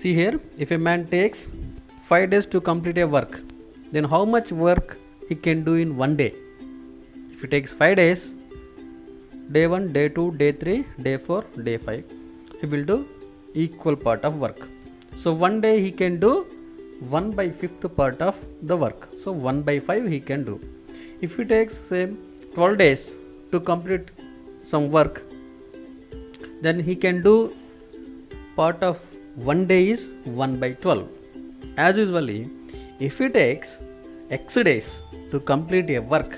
See here, if a man takes 5 days to complete a work, then how much work he can do in one day? If he takes 5 days, day 1, day 2, day 3, day 4, day 5, he will do equal part of work. So one day he can do 1 by 5th part of the work. So 1 by 5 he can do. If he takes say 12 days to complete some work, then he can do part of one day is 1 by 12. As usually, if he takes x days to complete a work,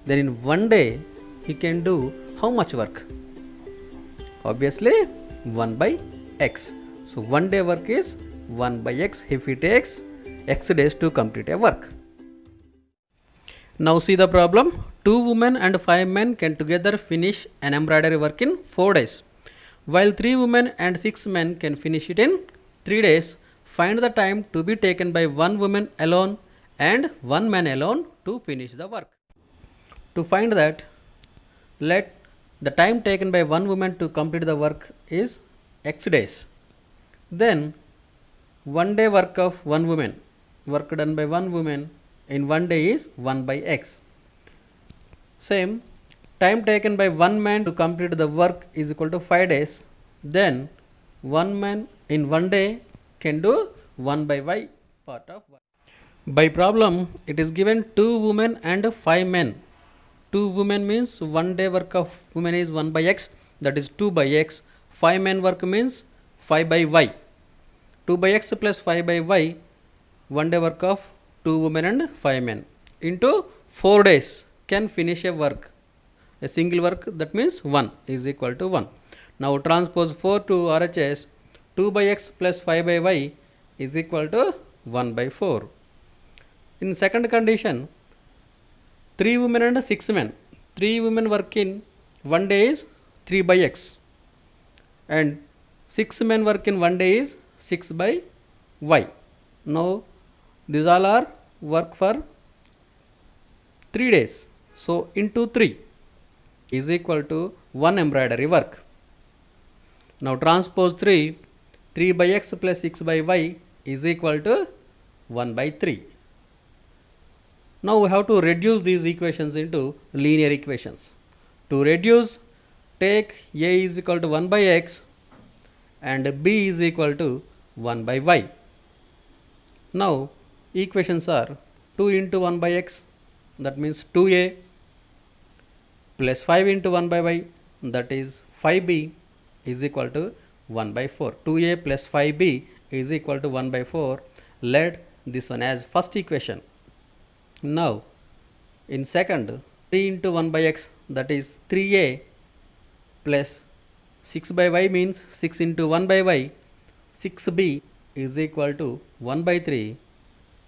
then in one day he can do how much work? Obviously 1 by x. So one day work is 1 by x if he takes x days to complete a work. Now see the problem. 2 women and 5 men can together finish an embroidery work in 4 days, while 3 women and 6 men can finish it in 3 days. Find the time to be taken by 1 woman alone and 1 man alone to finish the work. To find that, let the time taken by 1 woman to complete the work is x days. Then 1 day work of 1 woman, work done by 1 woman in 1 day is 1 by x. Same, time taken by 1 man to complete the work is equal to 5 days. Then 1 man in 1 day can do 1 by y part of work. By problem, it is given 2 women and 5 men. 2 women means 1 day work of women is 1 by x, that is 2 by x. 5 men work means 5 by y. 2 by x plus 5 by y, 1 day work of 2 women and 5 men into 4 days can finish a work. A single work, that means 1 is equal to 1. Now transpose 4 to RHS. 2 by x plus 5 by y is equal to 1 by 4. In second condition, 3 women and 6 men. 3 women work in 1 day is 3 by x, and 6 men work in 1 day is 6 by y. Now these all are work for 3 days. So into 3 is equal to 1 embroidery work. Now transpose 3. 3 by x plus 6 by y is equal to 1 by 3. Now we have to reduce these equations into linear equations. To reduce, take a is equal to 1 by x and b is equal to 1 by y. Now equations are 2 into 1 by x, that means 2a, plus 5 into 1 by y, that is 5b, is equal to 1 by 4. 2a plus 5b is equal to 1 by 4. Let this one as first equation. Now in second, 3 into 1 by x, that is 3a, plus 6 by y means 6 into 1 by y, 6b is equal to 1 by 3.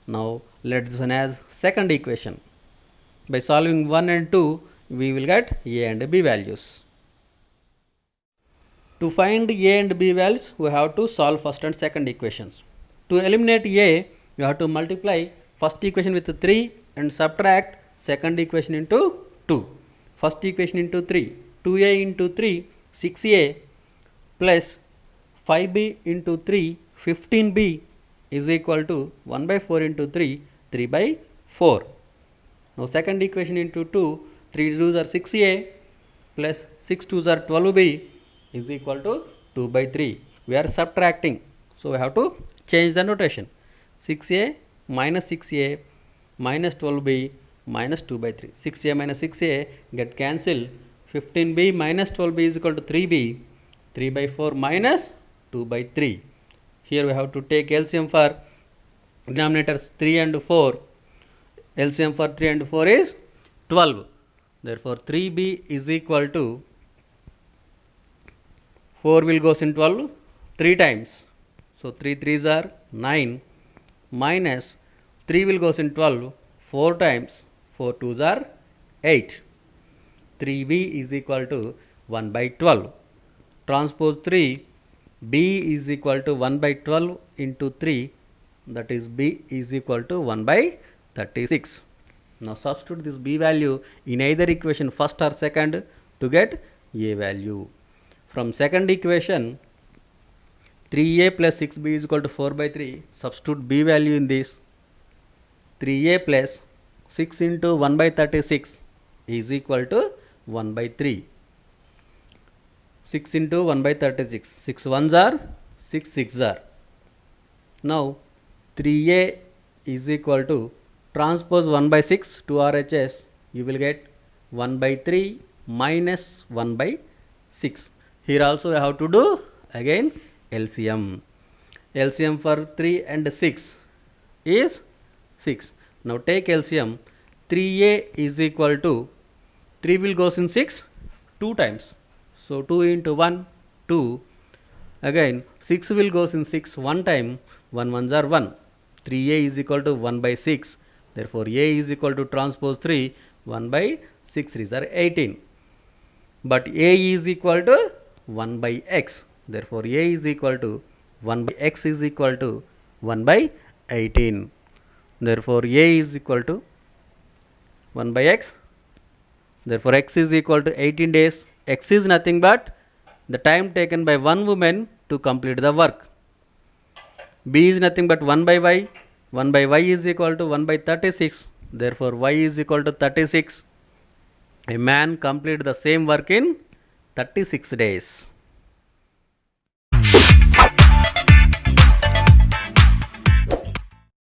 Now let this one as second equation. By solving 1 and 2, we will get a and b values. To find a and b values, we have to solve first and second equations. To eliminate a, we have to multiply first equation with 3 and subtract second equation into 2. First equation into 3, 2a into 3, 6a, plus 5b into 3, 15b is equal to 1 by 4 into 3, 3 by 4. Now second equation into 2, 3 2s are 6a, plus 6 2s are 12b is equal to 2 by 3. We are subtracting, so we have to change the notation. 6a minus 6a minus 12b minus 2 by 3. 6a minus 6a get cancelled. 15b minus 12b is equal to 3b. 3 by 4 minus 2 by 3. Here we have to take LCM for denominators 3 and 4. LCM for 3 and 4 is 12. Therefore 3b is equal to 4 will goes in 12 3 times. So 3 3s are 9 minus 3 will goes in 12 4 times. 4 2s are 8. 3b is equal to 1 by 12. Transpose 3, b is equal to 1 by 12 into 3, that is b is equal to 1 by 36. Now substitute this b value in either equation first or second to get a value. From second equation, 3a plus 6b is equal to 4 by 3. Substitute b value in this. 3a plus 6 into 1 by 36 is equal to 1 by 3. 6 into 1 by 36. 6 ones are 6 6 are. Now 3a is equal to transpose 1 by 6 to RHS. You will get 1 by 3 minus 1 by 6. Here also I have to do again LCM. LCM for 3 and 6 is 6. Now take LCM. 3a is equal to 3 will goes in 6 2 times. So 2 into 1 2. Again 6 will goes in 6 1 time. 1 ones are 1. 3a is equal to 1 by 6. Therefore a is equal to transpose 3. 1 by 6 3s are 18. But a is equal to 1 by x. Therefore a is equal to 1 by x is equal to 1 by 18. Therefore a is equal to 1 by x. Therefore x is equal to 18 days. X is nothing but the time taken by one woman to complete the work. B is nothing but 1 by y. 1 by y is equal to 1 by 36. Therefore y is equal to 36. A man completed the same work in 36 days.